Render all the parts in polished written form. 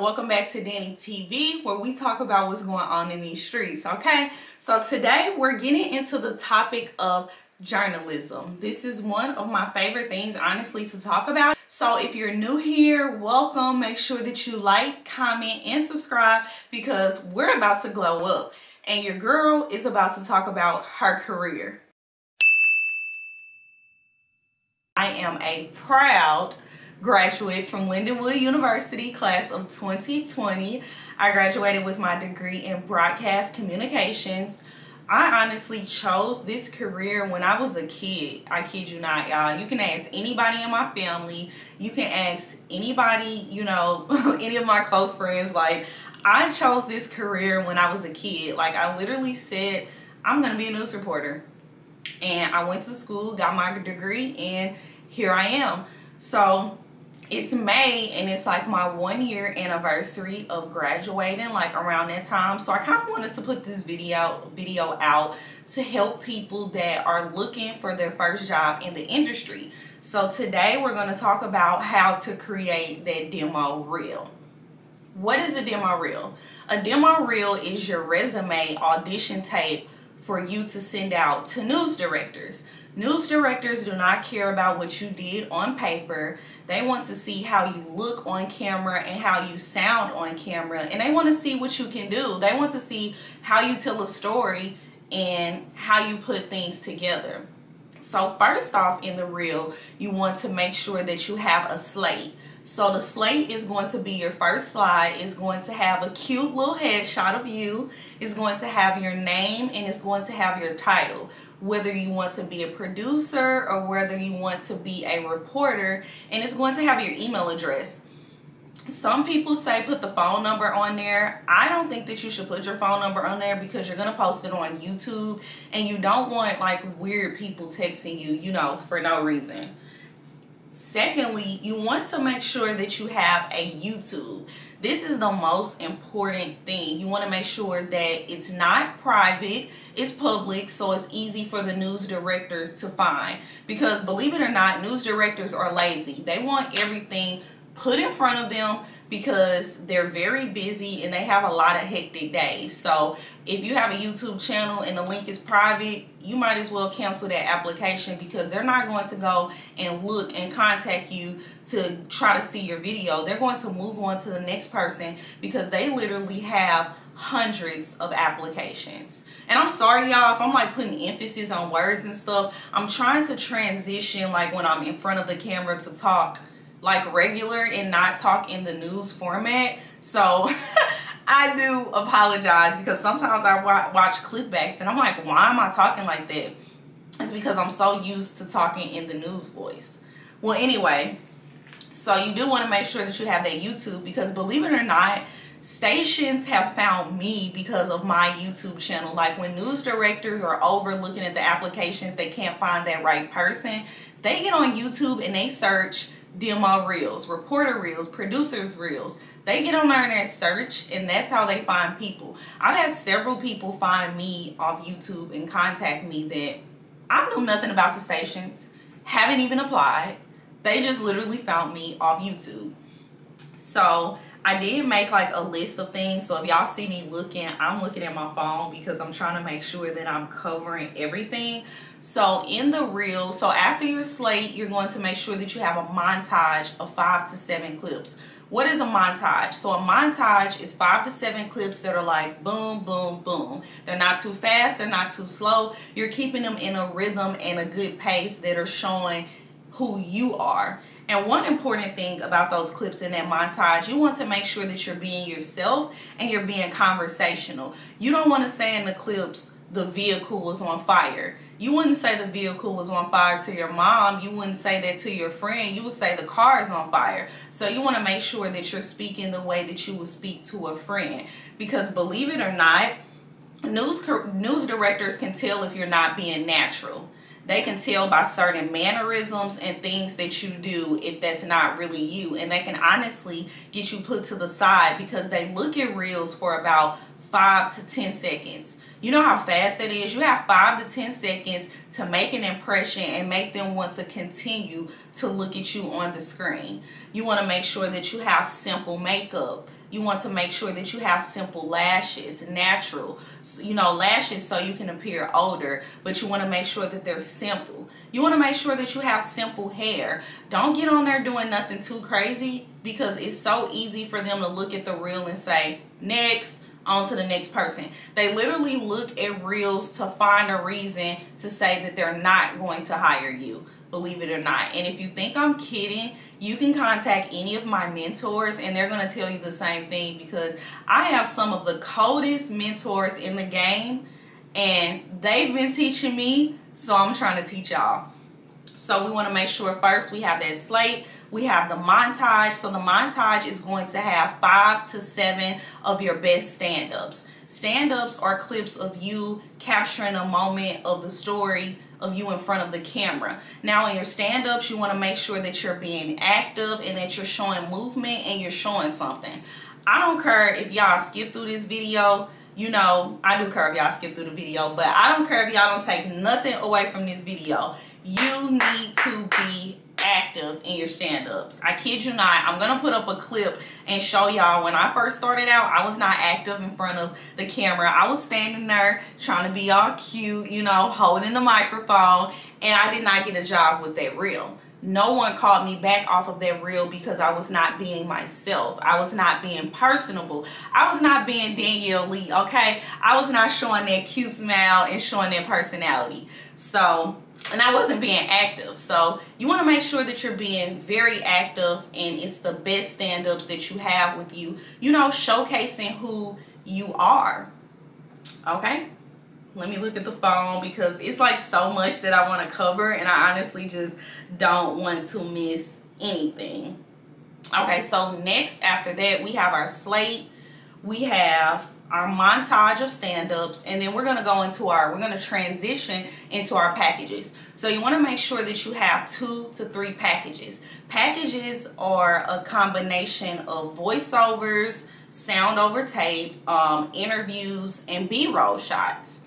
welcome back to Danni TV, where we talk about what's going on in these streets, okay? So today we're getting into the topic of journalism. This is one of my favorite things, honestly, to talk about. So if you're new here, welcome. Make sure that you like, comment, and subscribe because we're about to glow up. And your girl is about to talk about her career. I am a proud graduate from Lindenwood University, class of 2020. I graduated with my degree in broadcast communications. I honestly chose this career when I was a kid. I kid you not, y'all. You can ask anybody in my family. You can ask anybody, you know, any of my close friends. Like, I chose this career when I was a kid. Like, I literally said, I'm going to be a news reporter. And I went to school, got my degree, and here I am. So it's May, and it's like my 1-year anniversary of graduating, like around that time. So I kind of wanted to put this video out to help people that are looking for their first job in the industry. So today we're going to talk about how to create that demo reel. What is a demo reel? A demo reel is your resume audition tape for you to send out to news directors. News directors do not care about what you did on paper. They want to see how you look on camera and how you sound on camera. And they want to see what you can do. They want to see how you tell a story and how you put things together. So first off, in the reel, you want to make sure that you have a slate. So the slate is going to be your first slide. It's going to have a cute little headshot of you. It's going to have your name and it's going to have your title. Whether you want to be a producer or whether you want to be a reporter, and it's going to have your email address. Some people say put the phone number on there. I don't think that you should put your phone number on there because you're going to post it on YouTube and you don't want like weird people texting you, you know, for no reason. Secondly, you want to make sure that you have a YouTube. This is the most important thing. You want to make sure that it's not private, it's public, so it's easy for the news director to find. Because believe it or not, news directors are lazy. They want everything put in front of them because they're very busy and they have a lot of hectic days. So if you have a YouTube channel and the link is private, you might as well cancel that application because they're not going to go and look and contact you to try to see your video. They're going to move on to the next person because they literally have hundreds of applications. And I'm sorry, y'all, if I'm like putting emphasis on words and stuff. I'm trying to transition like when I'm in front of the camera to talk like regular and not talk in the news format. So I do apologize because sometimes I watch clipbacks and I'm like, why am I talking like that? It's because I'm so used to talking in the news voice. Well, anyway, so you do want to make sure that you have that YouTube because believe it or not, stations have found me because of my YouTube channel. Like when news directors are over looking at the applications, they can't find that right person. They get on YouTube and they search demo reels, reporter reels, producers reels. They get on there and they search, and that's how they find people. I've had several people find me off YouTube and contact me that I knew nothing about the stations, haven't even applied. They just literally found me off YouTube. So I did make like a list of things. So if y'all see me looking, I'm looking at my phone because I'm trying to make sure that I'm covering everything. So in the reel, so after your slate, you're going to make sure that you have a montage of 5 to 7 clips. What is a montage? So a montage is 5 to 7 clips that are like boom, boom, boom. They're not too fast, they're not too slow. You're keeping them in a rhythm and a good pace that are showing who you are. And one important thing about those clips in that montage, you want to make sure that you're being yourself and you're being conversational. You don't want to say in the clips, the vehicle was on fire. You wouldn't say the vehicle was on fire to your mom. You wouldn't say that to your friend. You would say the car is on fire. So you want to make sure that you're speaking the way that you would speak to a friend. Because believe it or not, news directors can tell if you're not being natural. They can tell by certain mannerisms and things that you do if that's not really you. And they can honestly get you put to the side because they look at reels for about 5 to 10 seconds. You know how fast that is? You have 5 to 10 seconds to make an impression and make them want to continue to look at you on the screen. You want to make sure that you have simple makeup. You want to make sure that you have simple lashes, natural, you know, lashes so you can appear older, but you want to make sure that they're simple. You want to make sure that you have simple hair. Don't get on there doing nothing too crazy, because it's so easy for them to look at the reel and say, next, on to the next person. They literally look at reels to find a reason to say that they're not going to hire you, believe it or not. And if you think I'm kidding, you can contact any of my mentors and they're going to tell you the same thing, because I have some of the coldest mentors in the game and they've been teaching me, so I'm trying to teach y'all. So we want to make sure first we have that Slate, we have the Montage. So the Montage is going to have 5 to 7 of your best stand-ups. Stand-ups are clips of you capturing a moment of the story of you in front of the camera. Now in your stand-ups, you want to make sure that you're being active and that you're showing movement and you're showing something. I don't care if y'all skip through this video. You know, I do care if y'all skip through the video, but I don't care if y'all don't take nothing away from this video. You need to be active in your stand-ups. I kid you not, I'm gonna put up a clip and show y'all when I first started out. I was not active in front of the camera. I was standing there trying to be all cute, you know, holding the microphone, and I did not get a job with that reel. No one called me back off of that reel because I was not being myself. I was not being personable. I was not being Danielle Lee, okay? I was not showing that cute smile and showing that personality. So, and I wasn't being active. So you want to make sure that you're being very active and it's the best stand-ups that you have with you, you know, showcasing who you are. Okay? Let me look at the phone because it's like so much that I want to cover and I honestly just don't want to miss anything. Okay, so next after that we have our Slate. We have our montage of stand-ups, and then we're going to go into we're going to transition into our packages. So you want to make sure that you have 2 to 3 packages. Packages are a combination of voiceovers, sound over tape, interviews, and B-roll shots.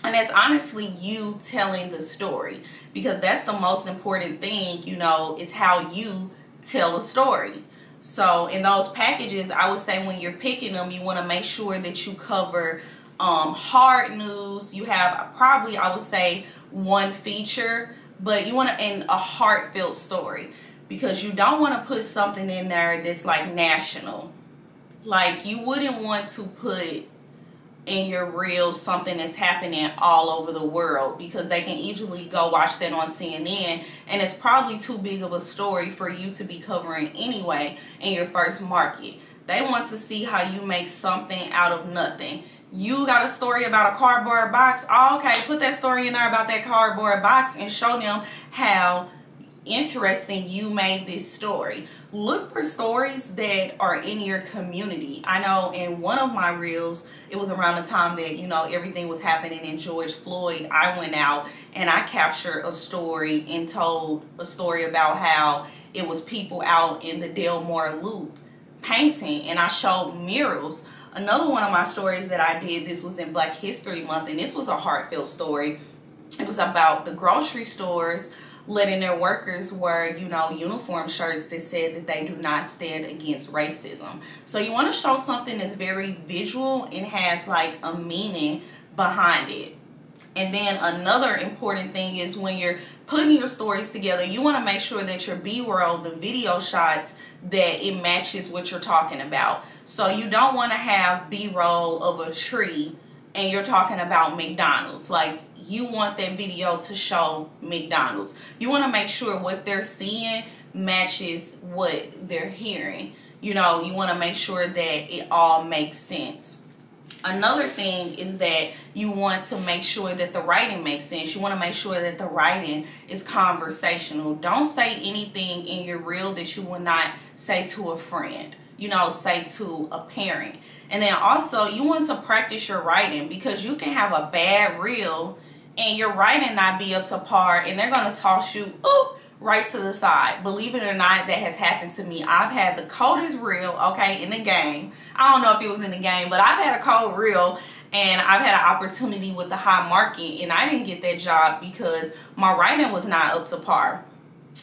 And that's honestly you telling the story, because that's the most important thing, you know, is how you tell a story. So in those packages, I would say when you're picking them, you want to make sure that you cover hard news. You have probably, I would say, 1 feature, but you want to end a heartfelt story, because you don't want to put something in there that's like national. Like you wouldn't want to put in your reel something that's happening all over the world, because they can easily go watch that on CNN and it's probably too big of a story for you to be covering anyway in your first market. They want to see how you make something out of nothing. You got a story about a cardboard box? Oh, okay, put that story in there about that cardboard box and show them how interesting you made this story. Look for stories that are in your community. I know in one of my reels, it was around the time that, you know, everything was happening in George Floyd. I went out and I captured a story and told a story about how it was people out in the Delmore Loop painting, and I showed murals. Another one of my stories that I did, this was in Black History Month, and this was a heartfelt story. It was about the grocery stores letting their workers wear, you know, uniform shirts that said that they do not stand against racism. So you want to show something that's very visual and has like a meaning behind it. And then another important thing is when you're putting your stories together, you want to make sure that your B-roll, the video shots, that it matches what you're talking about. So you don't want to have B-roll of a tree and you're talking about McDonald's. Like, you want that video to show McDonald's. You want to make sure what they're seeing matches what they're hearing. You know, you want to make sure that it all makes sense. Another thing is that you want to make sure that the writing makes sense. You want to make sure that the writing is conversational. Don't say anything in your reel that you will not say to a friend, you know, say to a parent. And then also you want to practice your writing, because you can have a bad reel and your writing not be up to par and they're going to toss you right to the side. Believe it or not, that has happened to me. I've had the coldest reel, okay, in the game. I don't know if it was in the game, but I've had a cold reel and I've had an opportunity with the high market and I didn't get that job because my writing was not up to par.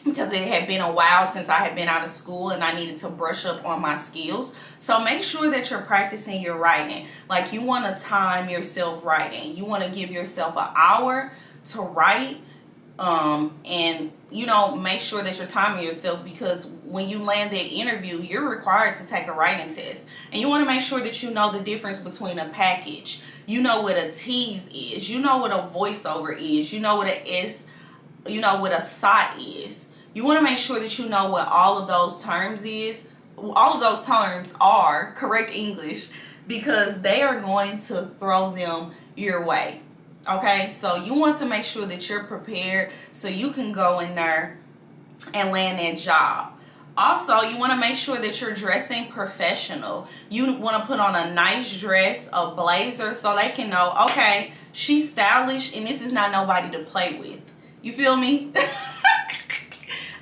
because it had been a while since I had been out of school and I needed to brush up on my skills. So make sure that you're practicing your writing. Like, you want to time yourself writing. You want to give yourself an hour to write, and you know, make sure that you're timing yourself, because when you land that interview, you're required to take a writing test, and you want to make sure that you know the difference between a package. You know what a tease is. You know what a voiceover is. You know what you know what a SOT is. You want to make sure that you know what all of those terms is. All of those terms are correct English, because they are going to throw them your way. Okay, so you want to make sure that you're prepared so you can go in there and land that job. Also, you want to make sure that you're dressing professional. You want to put on a nice dress, a blazer, so they can know, okay, she's stylish and this is not nobody to play with. You feel me?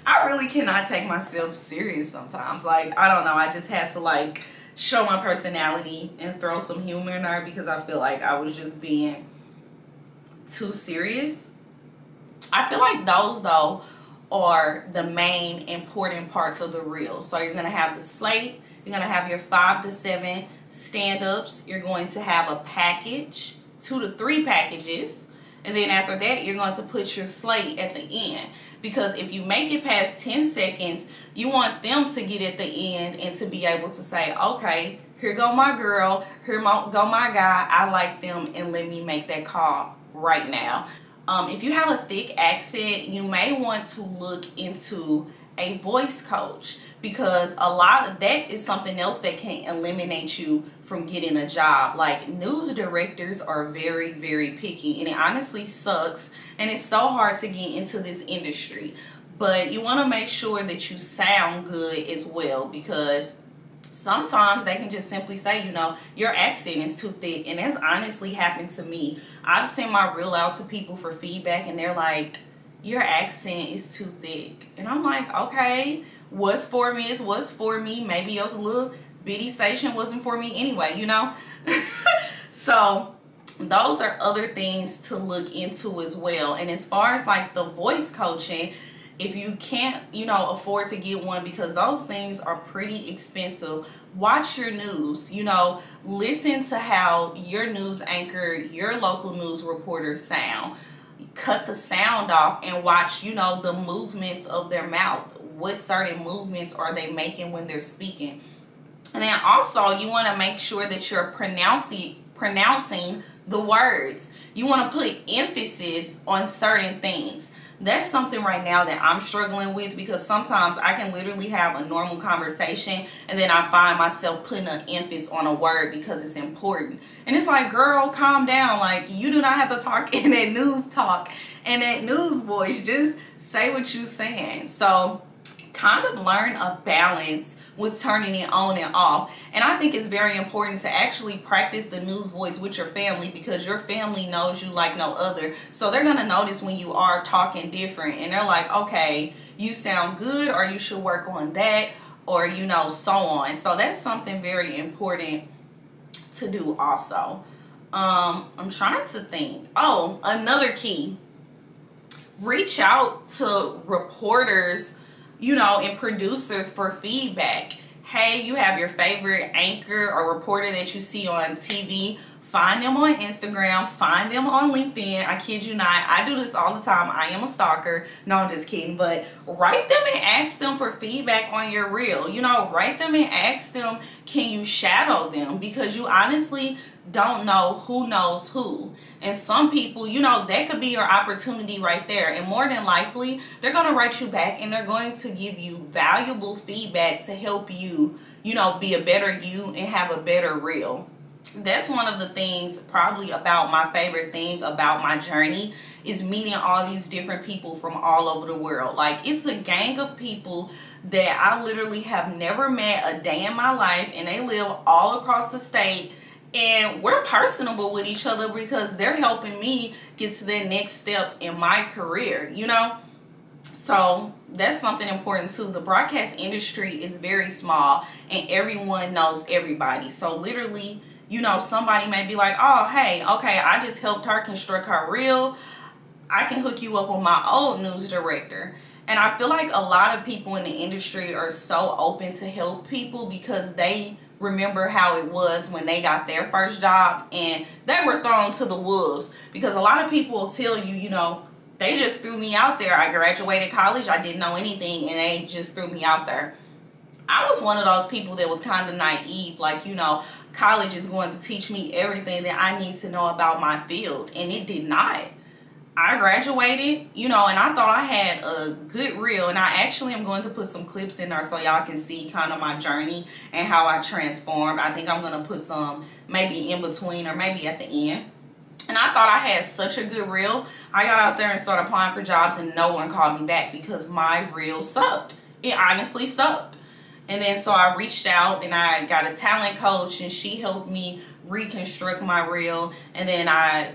I really cannot take myself serious sometimes. Like, I don't know, I just had to like show my personality and throw some humor in there, because I feel like I was just being too serious. I feel like those though are the main important parts of the reel. So you're going to have the slate, you're going to have your 5 to 7 stand-ups, you're going to have a package, 2 to 3 packages, and then after that you're going to put your slate at the end, because if you make it past 10 seconds, you want them to get at the end and to be able to say, okay, here go my girl, here go my guy, I like them, and let me make that call right now. If you have a thick accent, you may want to look into a voice coach, because a lot of that is something else that can eliminate you from getting a job. Like, news directors are very, very picky, and it honestly sucks, and it's so hard to get into this industry. But you want to make sure that you sound good as well, because sometimes they can just simply say, you know, your accent is too thick. And that's honestly happened to me. I've sent my reel out to people for feedback, and they're like, your accent is too thick. And I'm like, okay, what's for me is what's for me. Maybe it was a little bitty station wasn't for me anyway, you know. So those are other things to look into as well. And as far as like the voice coaching, if you can't, you know, afford to get one, because those things are pretty expensive, watch your news. You know, listen to how your news anchor, your local news reporters sound. Cut the sound off and watch, you know, the movements of their mouth. What certain movements are they making when they're speaking? And then also, you want to make sure that you're pronouncing the words. You want to put emphasis on certain things. That's something right now that I'm struggling with, because sometimes I can literally have a normal conversation and then I find myself putting an emphasis on a word because it's important. And it's like, girl, calm down. Like, you do not have to talk in that news talk and that news voice. Just say what you're saying. So kind of learn a balance with turning it on and off. And I think it's very important to actually practice the news voice with your family, because your family knows you like no other. So they're going to notice when you are talking different, and they're like, okay, you sound good, or you should work on that, or, you know, so on. So that's something very important to do also. I'm trying to think. Oh, another key. Reach out to reporters, you know, and producers for feedback. Hey, you have your favorite anchor or reporter that you see on TV. Find them on Instagram. Find them on LinkedIn. I kid you not. I do this all the time. I am a stalker. No, I'm just kidding. But write them and ask them for feedback on your reel. You know, write them and ask them, can you shadow them? Because you honestly don't know who knows who. And some people, you know, that could be your opportunity right there. And more than likely, they're going to write you back and they're going to give you valuable feedback to help you, you know, be a better you and have a better reel. That's one of the things probably about my favorite thing about my journey is meeting all these different people from all over the world. Like, it's a gang of people that I literally have never met a day in my life, and they live all across the state. And we're personable with each other because they're helping me get to that next step in my career, you know? So that's something important too. The broadcast industry is very small and everyone knows everybody. So literally, you know, somebody may be like, oh, hey, okay, I just helped her construct her reel. I can hook you up with my old news director. And I feel like a lot of people in the industry are so open to help people because they remember how it was when they got their first job and they were thrown to the wolves. Because a lot of people will tell you, you know, they just threw me out there. I graduated college, I didn't know anything, and they just threw me out there. I was one of those people that was kind of naive, like, you know, college is going to teach me everything that I need to know about my field, and it did not. I graduated, you know, and I thought I had a good reel, and I actually am going to put some clips in there so y'all can see kind of my journey and how I transformed. I think I'm going to put some maybe in between or maybe at the end. And I thought I had such a good reel. I got out there and started applying for jobs and no one called me back because my reel sucked. It honestly sucked. And then so I reached out and I got a talent coach and she helped me reconstruct my reel. And then I,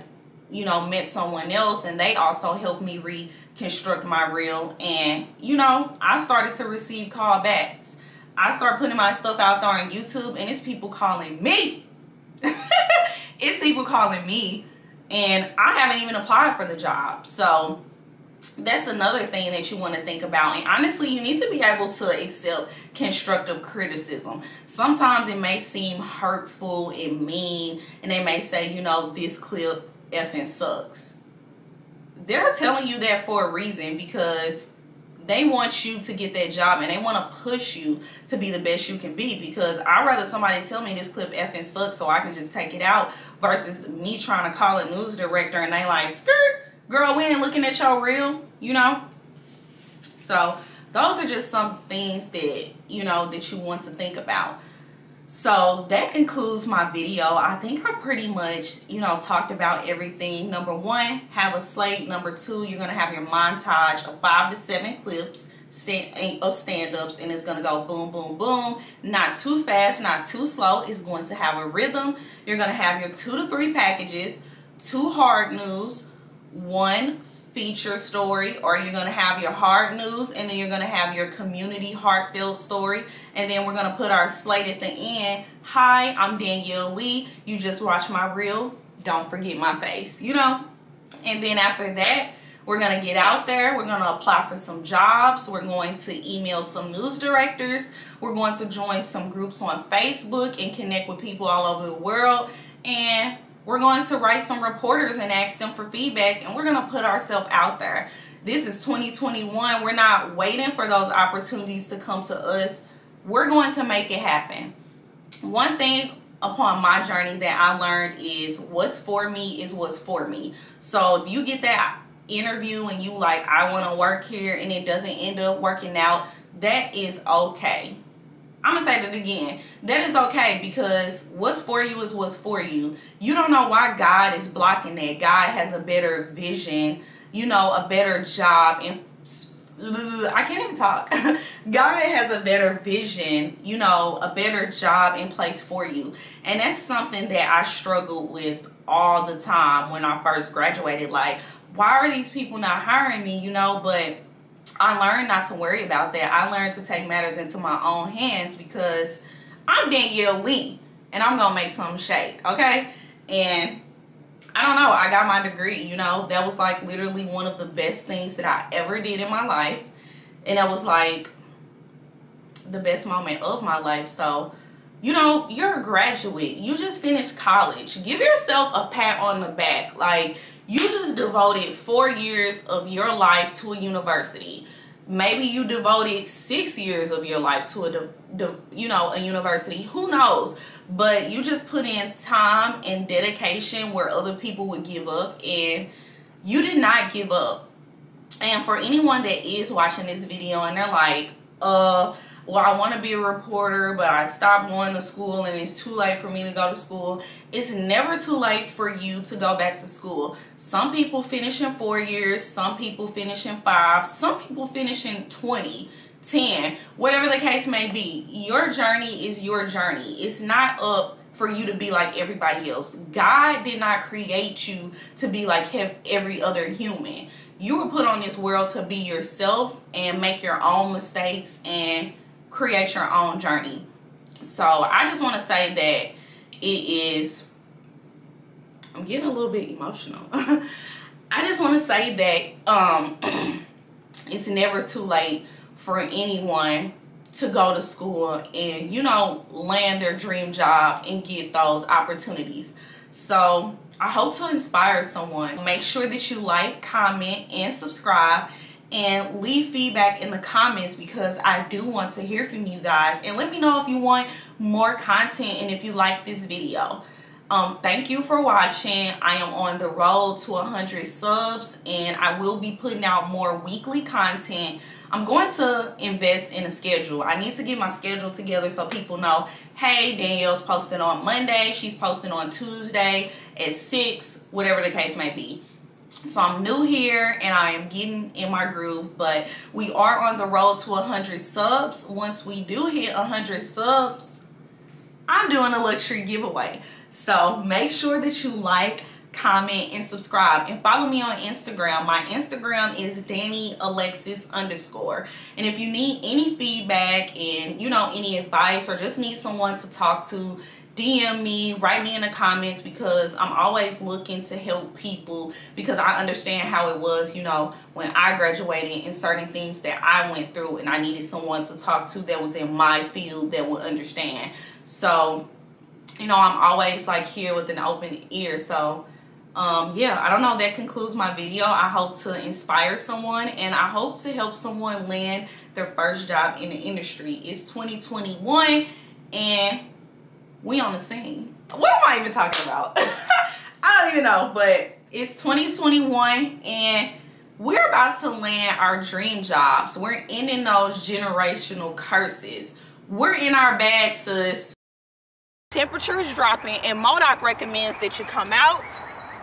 you know, met someone else and they also helped me reconstruct my reel. And, you know, I started to receive callbacks. I started putting my stuff out there on YouTube and it's people calling me. It's people calling me. And I haven't even applied for the job. So that's another thing that you want to think about. And honestly, you need to be able to accept constructive criticism. Sometimes it may seem hurtful and mean, and they may say, you know, this clip effing sucks. They're telling you that for a reason because they want you to get that job and they want to push you to be the best you can be. Because I'd rather somebody tell me this clip effing sucks so I can just take it out versus me trying to call a news director and they like, skirt, girl, we ain't looking at your reel, you know. So those are just some things that, you know, that you want to think about. So that concludes my video. I think I pretty much, you know, talked about everything. Number one, have a slate. Number two, you're going to have your montage of 5 to 7 clips of stand-ups, and it's going to go boom, boom, boom. Not too fast, not too slow. It's going to have a rhythm. You're going to have your 2 to 3 packages, 2 hard news, 1 feature story, or you're going to have your hard news and then you're going to have your community heartfelt story, and then we're going to put our slate at the end. Hi, I'm Danielle Lee. You just watched my reel. Don't forget my face, you know. And then after that, we're going to get out there. We're going to apply for some jobs. We're going to email some news directors. We're going to join some groups on Facebook and connect with people all over the world. And we're going to write some reporters and ask them for feedback, and we're going to put ourselves out there. This is 2021. We're not waiting for those opportunities to come to us. We're going to make it happen. One thing upon my journey that I learned is what's for me is what's for me. So if you get that interview and you like, I want to work here, and it doesn't end up working out, that is okay. I'm gonna say that again. That is okay, because what's for you is what's for you. You don't know why God is blocking that. God has a better vision, you know, a better job. And I can't even talk. God has a better vision, you know, a better job in place for you. And that's something that I struggled with all the time when I first graduated. Like, why are these people not hiring me, you know? But I learned not to worry about that. I learned to take matters into my own hands because I'm Danielle Lee and I'm going to make something shake, okay? And I don't know, I got my degree, you know. That was like literally one of the best things that I ever did in my life. And that was like the best moment of my life. So, you know, you're a graduate. You just finished college. Give yourself a pat on the back. Like, you just devoted 4 years of your life to a university. Maybe you devoted 6 years of your life to a university. Who knows? But you just put in time and dedication where other people would give up, and you did not give up. And for anyone that is watching this video and they're like, well, I want to be a reporter, but I stopped going to school and it's too late for me to go to school. It's never too late for you to go back to school. Some people finish in 4 years. Some people finish in 5. Some people finish in 20, 10, whatever the case may be. Your journey is your journey. It's not up for you to be like everybody else. God did not create you to be like every other human. You were put on this world to be yourself and make your own mistakes and create your own journey. So I just want to say that it is, I'm getting a little bit emotional. I just want to say that it's never too late for anyone to go to school and, you know, land their dream job and get those opportunities. So I hope to inspire someone. Make sure that you like, comment, and subscribe, and leave feedback in the comments because I do want to hear from you guys. And let me know if you want more content and if you like this video. Thank you for watching. I am on the road to 100 subs, and I will be putting out more weekly content. I'm going to invest in a schedule. I need to get my schedule together so people know, hey, Danielle's posting on Monday, she's posting on Tuesday at 6, whatever the case may be. So I'm new here and I am getting in my groove, but we are on the road to 100 subs. Once we do hit 100 subs, I'm doing a luxury giveaway. So make sure that you like, comment, and subscribe, and follow me on Instagram. My Instagram is DanniAlexis_. And if you need any feedback and, you know, any advice or just need someone to talk to, DM me, write me in the comments, because I'm always looking to help people, because I understand how it was, you know, when I graduated and certain things that I went through, and I needed someone to talk to that was in my field that would understand. So, you know, I'm always like here with an open ear. So yeah, I don't know, that concludes my video. I hope to inspire someone, and I hope to help someone land their first job in the industry. It's 2021 and we on the scene. What am I even talking about? I don't even know, but it's 2021 and we're about to land our dream jobs. We're ending those generational curses. We're in our bag, sis. Temperature is dropping, and MODOK recommends that you come out,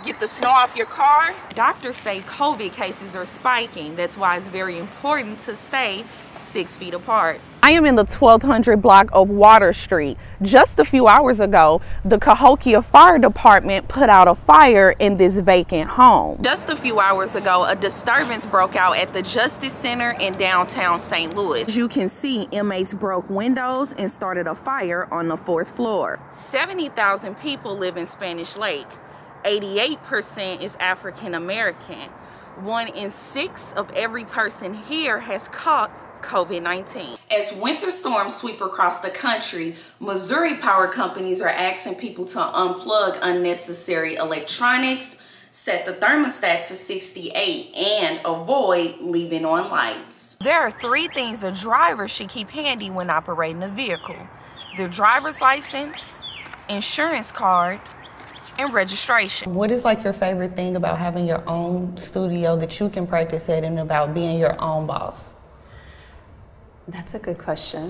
get the snow off your car. Doctors say COVID cases are spiking. That's why it's very important to stay 6 feet apart. I am in the 1200 block of Water Street. Just a few hours ago, the Cahokia Fire Department put out a fire in this vacant home. Just a few hours ago, a disturbance broke out at the Justice Center in downtown St. Louis. As you can see, inmates broke windows and started a fire on the 4th floor. 70,000 people live in Spanish Lake. 88% is African American. 1 in 6 of every person here has caught COVID-19. As winter storms sweep across the country, Missouri power companies are asking people to unplug unnecessary electronics, set the thermostat to 68, and avoid leaving on lights. There are 3 things a driver should keep handy when operating a vehicle: their driver's license, insurance card, and registration. What is like your favorite thing about having your own studio that you can practice at, and about being your own boss? That's a good question.